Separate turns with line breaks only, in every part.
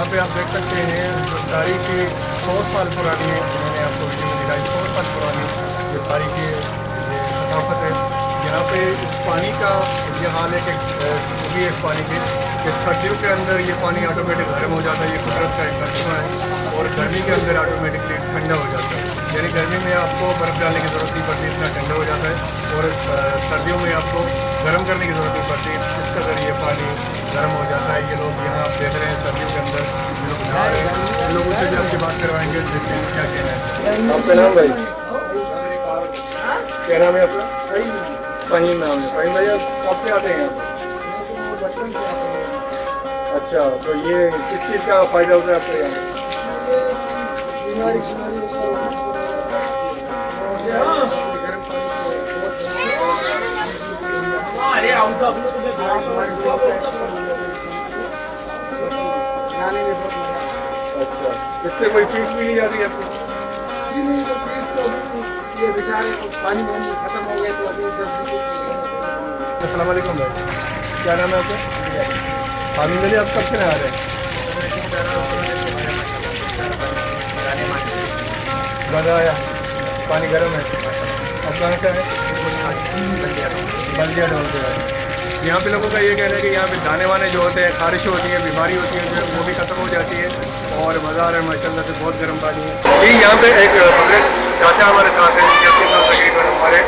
यहाँ पे आप देख सकते हैं जो तारीखी 100 साल पुरानी है, मैंने आपको वीडियो में दिखाई 100 साल पुरानी जो तारीखी ये सकाफत है। यहाँ पे इस पानी का ये हाल है कि खूबी है इस पानी की कि सर्दियों के अंदर ये पानी ऑटोमेटिक गर्म हो जाता है, ये कुदरत का एक करिश्मा है, और गर्मी के अंदर ऑटोमेटिकली ठंडा हो जाता है। यानी गर्मी में आपको बर्फ़ डालने की ज़रूरत नहीं पड़ती, इतना ठंडा हो जाता है, और सर्दियों में आपको गर्म करने की ज़रूरत नहीं पड़ती, इस कदर ये पानी गर्म हो जाता है। ये लोग यहाँ आप देख रहे हैं सर्दियों के अंदर ये लोग नहा रहे हैं, इन लोगों से भी आपकी बात करवाएंगे, देखते हैं क्या कहना है। आपका नाम भाई क्या नाम है आपका? फ़हीम नाम है। फ़हीम भाई आप कब से आते हैं यहाँ पर? अच्छा, तो ये किस चीज़ का फ़ायदा होता है आपको यहाँ? अच्छा, इससे कोई फीस भी नहीं जाती है आपको?
ये बेचारे पानी खत्म हो गए तो अभी 10
अस्सलाम वालेकुम भाई, क्या नाम है आपका? हामिद अली, आप कब से नहा रहे हैं? मज़ा आया, पानी गर्म है। अब कहाँ का है? बल्दिया डोल है। यहाँ पे लोगों का ये कहना है कि यहाँ पे दाने वाने जो होते हैं, खारिश होती है, बीमारी होती है, जो वो भी ख़त्म हो जाती है, और मज़ा आ रहा है माशाल्लाह से, बहुत गर्म पानी है। जी, यहाँ पे एक बगैर चाचा हमारे साथ हैं, 80 साल तकरीबन हमारे,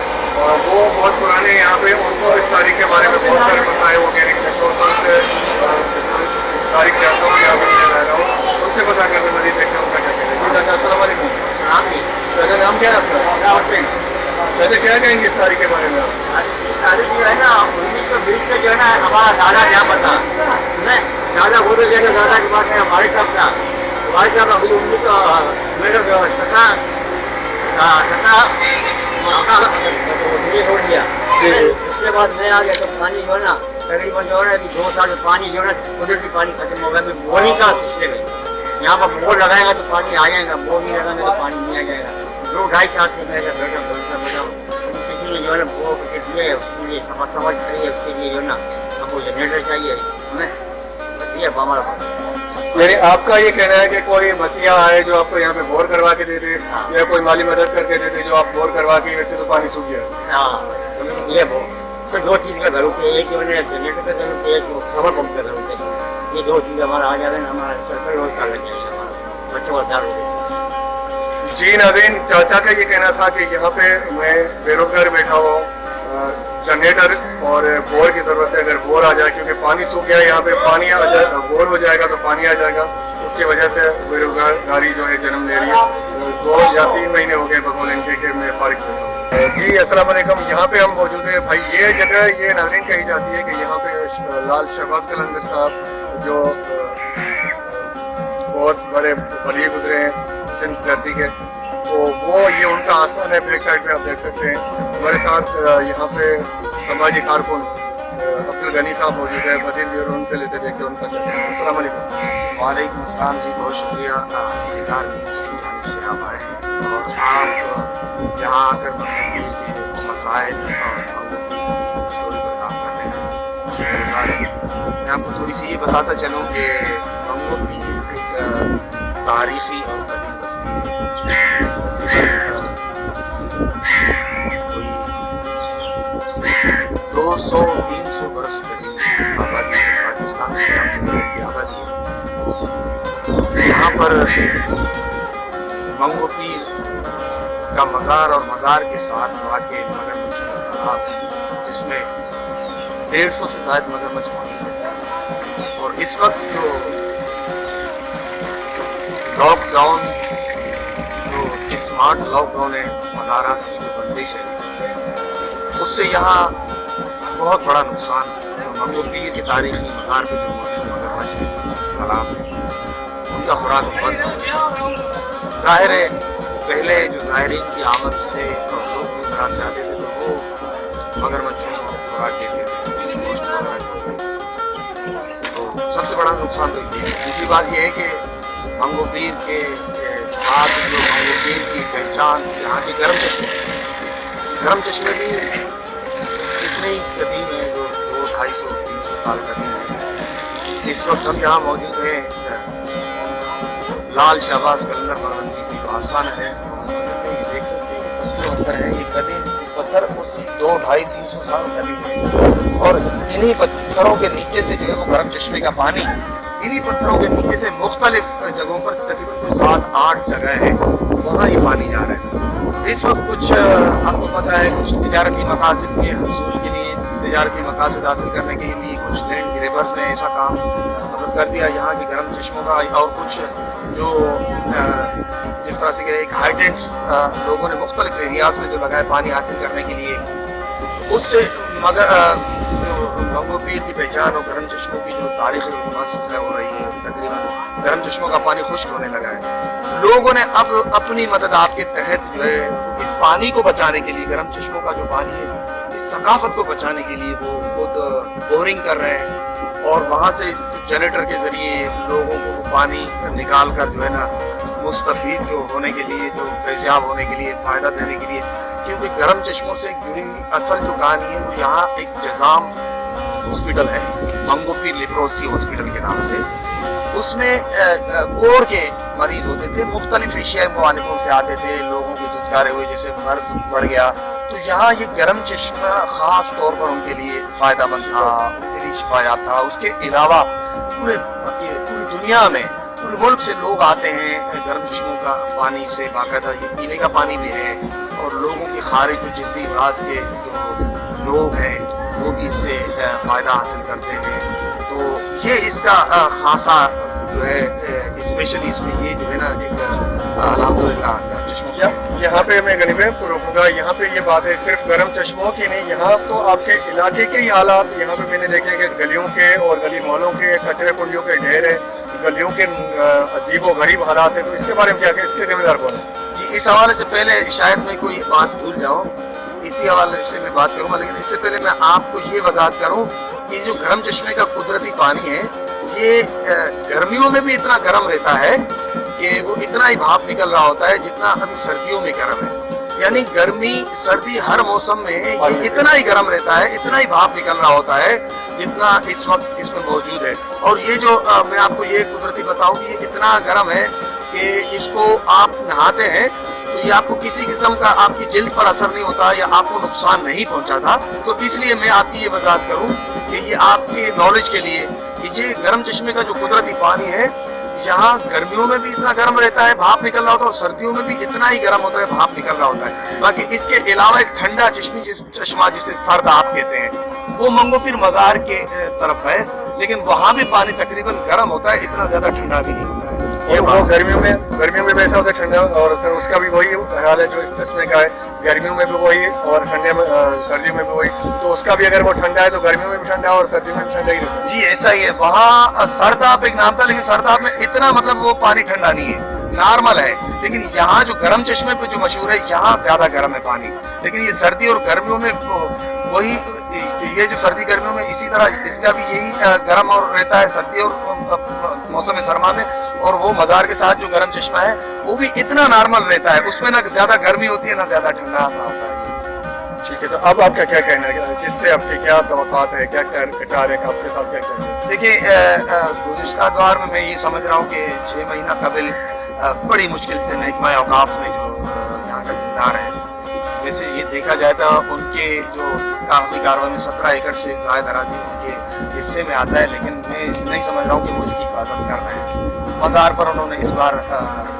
और वो बहुत पुराने हैं यहाँ पे, उनको इस तारीख के बारे में बहुत सारे पता है। वो कहने के तारीख जानता हूँ, यहाँ पर रह रहा हूँ, उनसे पता करने मजीद देखते हैं उनका क्या कहना है। जी चाचा, अस्सलाम वालेकुम। चाचा नाम क्या है आपका? चाचा क्या कहेंगे इस तारीख के बारे में आप?
तारीख जो है ना 1920 से जो है ना हमारा दादा क्या पता दादा वो तो जैसे दादा के पास हमारे साहब था, हमारे साहब अभी 1917 छोड़ दिया। उसके बाद मैं आ गया तो पानी जो है ना तकरीबन जो है ना 2 साल पानी जो है ना कुदरती पानी खत्म हो गया। मैं बोरिंग का सिस्टम है, यहाँ पर बोर लगाएगा तो पानी आ जाएगा, बोर नहीं लगाएंगे तो पानी नहीं आ जाएगा। 2-2.5 साल से बैठा किसी ने जो है ना बोर करके दिया है, उसके लिए समझ चाहिए, उसके लिए जो है ना हमको जनरेटर चाहिए हमें, बस ये हमारा पास।
यानी आपका ये कहना है कि कोई मसीहा आए जो आपको यहाँ पे बोर करवा के दे दे, या कोई माली मदद करके दे दे जो आप बोर करवा के वैसे तो पानी सूख गया?
हाँ, ये वो तो 2 चीज़ का जरूरत है, एक जो है जनरेटर का जरूरत है, एक समर पंप का जरूरत है। ये 2 चीज़ हमारा आ जाए ना, हमारा सर्कल रोज का लग जाएगा, हमारा बच्चों का हो जाएगा।
जी नाज़रीन, चाचा का ये कहना था कि यहाँ पे मैं बेरोजगार बैठा हुआ हूँ, जनरेटर और बोर की ज़रूरत है। अगर बोर आ जाए, क्योंकि पानी सूख गया यहाँ पे, पानी आ जाए, बोर हो जाएगा तो पानी आ जाएगा, उसकी वजह से बेरोजगारी जो है जन्म ले रही है। 2 या 3 महीने हो गए बकौल इनके कि मैं फारिग बैठा हूँ। जी अस्सलाम वालेकुम, यहाँ पे हम मौजूद हैं भाई। ये जगह ये नाज़रीन कही जाती है कि यहाँ पे लाल शहबाज कलंदर साहब जो बहुत बड़े वली गुजरे हैं सिंध धरती के, तो वो ये उनका आस्थान है। बैक साइड पे आप देख सकते हैं। हमारे साथ यहाँ पे समाजी कारकुन अब्दुल गनी साहब मौजूद है, मजीद और उनसे लेते देखते उनका। अस्सलाम वालेकुम।
वालेकुम अस्सलाम जी, बहुत शुक्रिया सरकार की जानिब से आप आए हैं और आप यहाँ आकर मंगोपीर के मसाइल और स्टोरी पर काम कर रहे हैं, शुक्रगुजार हैं। मैं आपको थोड़ी सी ये बताता चलूँ कि मंगोपीर एक तारीखी और कदीम बस्ती है। कोई 200-300 बरस करीब आबादी पाकिस्तान की आबादी है। यहाँ पर मंगोपीर का मज़ार और मज़ार के साथ वाक़ई मगरमच्छ का तालाब है, जिसमें 150 से ज़्यादा मगरमच्छ मौजूद है। और इस वक्त जो लॉकडाउन, जो स्मार्ट लॉकडाउन है, मज़ारात की जो बंदिश है, उससे यहाँ बहुत बड़ा नुकसान जो मंगोपीर के तारीखी मज़ार पर जो मौजूद मगरमच्छ तालाब है उनका खुराक बंद हो। ज़ाहिर है पहले जो ज़ायरीन की आमद से लोग इस तरह से आते थे तो वो मगरमच्छों को खुराक देते थे, गोश्त वगैरह देते थे। तो सबसे बड़ा नुकसान तो ये है। दूसरी बात यह है कि मंगोपीर के साथ जो मंगोपीर की पहचान यहाँ के गर्म चश्मे भी इतने ही कदीम है, जो 200-250-300 साल कदीम है। इस वक्त हम यहाँ मौजूद हैं लाल शहबाज कलंदर मरवंती की जो आस्थान है, ये देख सकते हैं जो पत्थर है, ये कदीम पत्थर उसी 200-250-300 साल कदीम है। और इन्हीं पत्थरों के नीचे से जो है वो गर्म चश्मे का पानी, इन्हीं पत्थरों के नीचे से मुख्तलिफ जगहों पर तकरीबन 7-8 जगह है, वहाँ ये पानी जा रहा है। इस वक्त कुछ आपको पता है कुछ तिजारती मकासद के हसूल के लिए, तिजारती मकासद हासिल करने के लिए कुछ लैंड ग्रेबर्स ने ऐसा काम मतलब कर दिया यहाँ की गर्म चश्मों का, और कुछ जो जिस तरह से एक हाइटेंट्स लोगों ने मुख्तलिफ एरियाज में जो लगाए पानी हासिल करने के लिए, उससे मगर जो मंगो पीर की पहचान और गर्म चश्मों की जो तारीख हो रही है, तकरीबन गर्म चश्मों का पानी खुश्क होने लगा है। लोगों ने अब अपनी मदद आपके तहत जो है इस पानी को बचाने के लिए, गर्म चश्मों का जो पानी है इस सकाफत को बचाने के लिए वो खुद बोरिंग कर रहे हैं, और वहाँ से जनरेटर के जरिए लोगों को पानी निकाल कर जो है ना मुस्तफीद जो होने के लिए, जो फैजाब होने के लिए, फ़ायदा देने के लिए, क्योंकि गर्म चश्मों से जुड़ी हुई असल जो कहानी है वो यहाँ एक जजाम हॉस्पिटल है, मंगो पीर लेप्रोसी हॉस्पिटल के नाम से। उसमें कोढ़ के मरीज होते थे, मुख्तलिफ एशियाई मुमालिकों से आते थे, लोगों के छुटकारे हुए, जैसे मर्द बढ़ गया तो यहाँ ये गर्म चश्मा ख़ास तौर पर उनके लिए फ़ायदामंद था, उनके लिए शिफायात था। उसके अलावा पूरी दुनिया में, पूरे मुल्क से लोग आते हैं गर्म चश्मों का पानी से, बाकायदा ये पीने का पानी भी है, और लोगों के खारिज जो जिद्दी इमराज के जो लोग हैं वो भी इससे फ़ायदा हासिल करते हैं। तो ये इसका खासा जो है स्पेशली इसमें ये जो है ना एक अल्हम्दुलिल्लाह चश्मों
यहाँ पे मैं गरीब को रोकूंगा। यहाँ पे ये बात है सिर्फ गर्म चश्मों की नहीं, यहाँ तो आपके इलाके के ही हालात यहाँ पे मैंने देखे कि गलियों के और गली मोहल्लों के कचरे कुंडियों के ढेर है, गलियों के अजीबो गरीब हालात है। तो इसके बारे में क्या कहें, इसके जिम्मेदार कौन है?
जी, इस हवाले से पहले शायद मैं कोई बात भूल जाऊँ, इसी हवाले से मैं बात करूँगा, लेकिन इससे पहले मैं आपको ये वजाहत करूँ कि जो गर्म चश्मे का कुदरती पानी है ये गर्मियों में भी इतना गर्म रहता है कि वो इतना ही भाप निकल रहा होता है जितना अभी सर्दियों में गर्म है। यानी गर्मी सर्दी हर मौसम में ये इतना ही गर्म रहता है, इतना ही भाप निकल रहा होता है जितना इस वक्त इसमें मौजूद है। और ये जो मैं आपको ये कुदरती बताऊं कि ये इतना गर्म है कि इसको आप नहाते हैं तो ये आपको किसी किस्म का आपकी जिल्द पर असर नहीं होता या आपको नुकसान नहीं पहुंचाता। तो इसलिए मैं आपकी ये वजाहत करूं कि ये आपके नॉलेज के लिए कि ये गर्म चश्मे का जो कुदरती पानी है यहाँ गर्मियों में भी इतना गर्म रहता है, भाप निकल रहा होता है, और सर्दियों में भी इतना ही गर्म होता है, भाप निकल रहा होता है। बाकी इसके अलावा एक ठंडा चश्मा जिसे सर्द आप कहते हैं वो मंगो पीर मज़ार के तरफ है, लेकिन वहाँ भी पानी तकरीबन गर्म होता है, इतना ज़्यादा ठंडा भी नहीं होता है।
ये वो गर्मियों में वैसा होता है ठंडा, और उसका भी वही हाल है जो इस चश्मे का है, गर्मियों में भी वही और ठंडे में सर्दियों में भी वही। तो उसका भी अगर वो ठंडा है तो गर्मियों में भी ठंडा है और सर्दियों में भी ठंडा ही रहता है।
जी ऐसा ही है। वहाँ सरदाब एक नाम था, लेकिन सरदाब में इतना मतलब वो पानी ठंडा नहीं है, नॉर्मल है। लेकिन यहाँ जो गर्म चश्मे पे जो मशहूर है, यहाँ ज्यादा गर्म है पानी। लेकिन ये सर्दी और गर्मियों में वही, ये जो सर्दी गर्मियों में इसी तरह इसका भी यही गर्म और रहता है सर्दी और मौसम सरमा में। और वो मज़ार के साथ जो गर्म चश्मा है वो भी इतना नॉर्मल रहता है, उसमें ना ज्यादा गर्मी होती है ना ज्यादा ठंडा होता है।
ठीक है, तो अब आपका क्या कहना है, जिससे आपके क्या तवक्कात है, क्या क्या रहे आपके साथ क्या कहना?
देखिए गुज़िश्ता दौर में मैं ये समझ रहा हूँ कि 6 महीना कबल बड़ी मुश्किल से महकमा औकाफ में जो यहाँ का जिम्मेदार है, वैसे ये देखा जाए तो उनके जो कागजी कार्रवाई में 17 एकड़ से ज़ायद अराजी उनके हिस्से में आता है, लेकिन मैं नहीं समझ रहा हूँ कि वो इसकी हिफाजत कर रहे हैं। मज़ार पर उन्होंने इस बार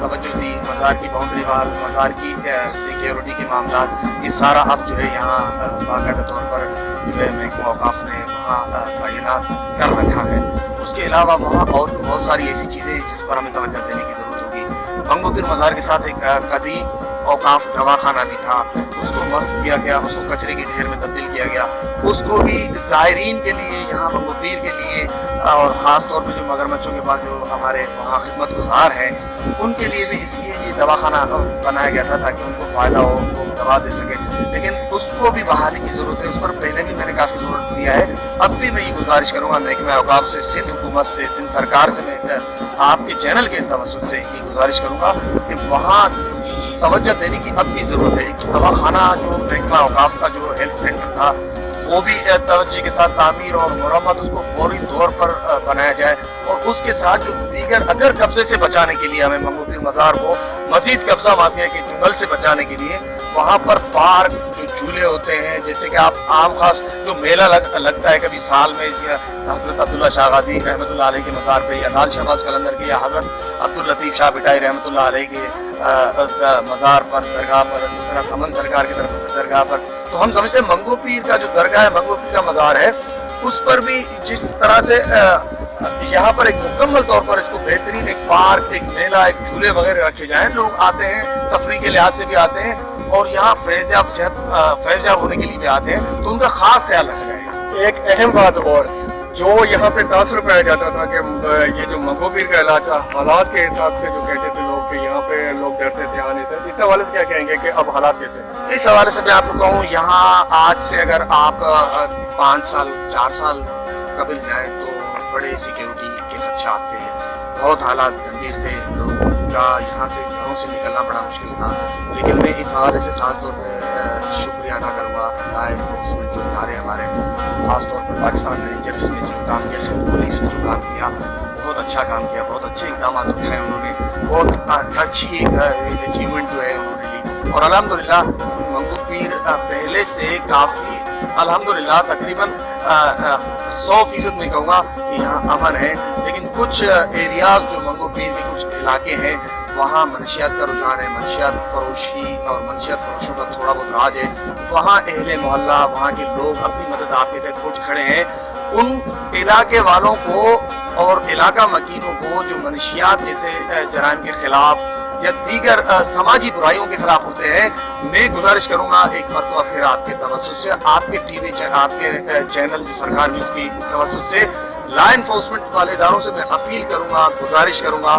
तवज्जो दी, मज़ार की बाउंड्री वाल, मज़ार की सिक्योरिटी के मामला, ये सारा अब जो है यहाँ बाकायदा तौर पर जो है महकमा औकाफ ने वहाँ तैनात कर रखा है। उसके अलावा वहाँ और बहुत सारी ऐसी चीज़ें जिस पर हमें तवज्जो देने की ज़रूरत होगी। मंगो पीर मज़ार के साथ एक कदीम औकाफ दवाखाना भी था, उसको मस्त किया गया, उसको कचरे के ढेर में तब्दील किया गया। उसको भी ज़ायरीन के लिए, यहाँ मंगो पीर के लिए, और ख़ास तौर पे जो मगरमच्छों के पास जो हमारे वहाँ खिदमत गुजार हैं उनके लिए भी इसलिए ये दवाखाना बनाया गया था ताकि उनको फ़ायदा हो, वो दवा दे सके। लेकिन उसको भी बहाली की ज़रूरत है, उस पर पहले भी मैंने काफ़ी ज़रूरत दिया है। अब भी मैं ये गुजारिश करूँगा महकमा औकाफ से, सिंध हुकूमत से, सिंध सरकार से, मैं आपके चैनल के तवज्जुह से ये गुजारिश करूँगा कि वहाँ तवज्जो देने की अब भी ज़रूरत है। कि दवाखाना जो महकमा औकाफ का जो हेल्थ सेंटर था वो भी तवज्जो के साथ तामीर और मरम्मत उसको फौरी तौर पर बनाया जाए, और उसके साथ जो दीगर अगर कब्जे से बचाने के लिए हमें मंगू पीर मज़ार को मजीद कब्जा माफिया के चुंगल से बचाने के लिए वहाँ पर पार्क जो झूले होते हैं, जैसे कि आप आम खास जो मेला लगता है कभी साल में, हज़रत अब्दुल्ला शाह गाजी रहमतुल्लाह अलैह के मज़ार पे, या लाल शहबाज कलंदर के, या हज़रत अब्दुल लतीफ़ शाह बिटाई रहमतुल्लाह अलैह के मज़ार पर, दरगाह पर, इस तरह समन सरकार की तरफ दरगाह पर, तो हम समझते हैं मंगू पीर का जो दरगाह है, मंगू पीर का मज़ार है, उस पर भी जिस तरह से यहाँ पर एक मुकम्मल तौर पर इसको बेहतरीन एक पार्क, एक मेला, एक झूले वगैरह रखे जाएं, लोग आते हैं तफरी के लिहाज से भी आते हैं और यहाँ फैज़याब होने के लिए भी आते हैं, तो उनका खास ख्याल रखा जाएगा।
एक अहम बात और जो यहाँ पे तासुर पाया जाता था कि ये जो मंगू पीर का इलाका हालात के हिसाब से जो कहते थे लोग कि यहाँ पे लोग डरते थे आने से, इस हवाले से क्या कहेंगे कि अब हालात कैसे?
इस हवाले से मैं आपको कहूँ, यहाँ आज से अगर आप 5 साल 4 साल कबल जाए तो बड़े सिक्योरिटी के खदशात थे, बहुत हालात गंभीर थे, लोगों का यहाँ से घरों से निकलना बड़ा मुश्किल था। लेकिन मैं इस हवाले से ख़ास तौर पर शुक्रिया अदा करूँगा लाइव जो इदारे हमारे, ख़ास तौर पर पाकिस्तान रेंजर्स ने जो काम किया, सिंध पुलिस ने जो काम किया, बहुत अच्छा काम किया, बहुत अच्छे इक़दाम उठाए उन्होंने, बहुत अच्छी अचीवमेंट जो है उन्होंने ली। और अल्हम्दुलिल्लाह मंगू पीर पहले से काफ़ी अल्हम्दुलिल्लाह तकरीबन 100% में कहूँगा कि यहाँ अमन है, लेकिन कुछ एरियाज़ जो मंगू पीर के कुछ इलाके हैं वहाँ मनशियात का रुझान है, मनशियात फरोशी और मनशियात फरोशों का थोड़ा बहुत राज है, वहाँ अहले मोहल्ला, वहाँ के लोग अपनी मदद आपके तहत कुछ खड़े हैं, उन इलाके वालों को और इलाका मकीनों को जो मनशियात जैसे जराइम के खिलाफ या दीगर समाजी बुराइयों के खिलाफ होते हैं, मैं गुजारिश करूंगा एक मरतबा फिर आपके तवज्जुह से, आपके टीवी आपके चैनल जो सरकार न्यूज़ की तवज्जुह से, लॉ इन्फोर्समेंट वाले इदारों से मैं अपील करूंगा, गुजारिश करूंगा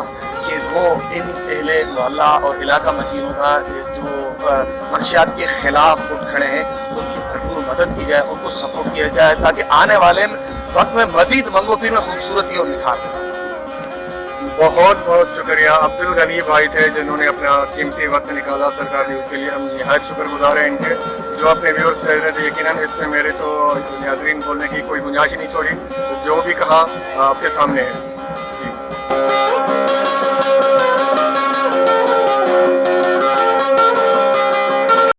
कि वो इन अहले मोहल्ला और इलाका मकीनों का जो मंशियात के खिलाफ उठ खड़े हैं उनकी भरपूर मदद की जाए, उनको सपोर्ट किया जाए, ताकि आने वाले वक्त में मजीद मंगू पीर में खूबसूरती और निखार हो।
बहुत बहुत शुक्रिया। अब्दुल गनी भाई थे जिन्होंने अपना कीमती वक्त निकाला सरकार न्यूज़ के लिए, हम निहायत शुक्रगुजार हैं इनके, जो अपने व्यूअर्स दे रहे थे। यकीनन इसमें मेरे तो नाज़रीन बोलने की कोई गुंजाइश नहीं छोड़ी, जो भी कहा आपके सामने है। जी।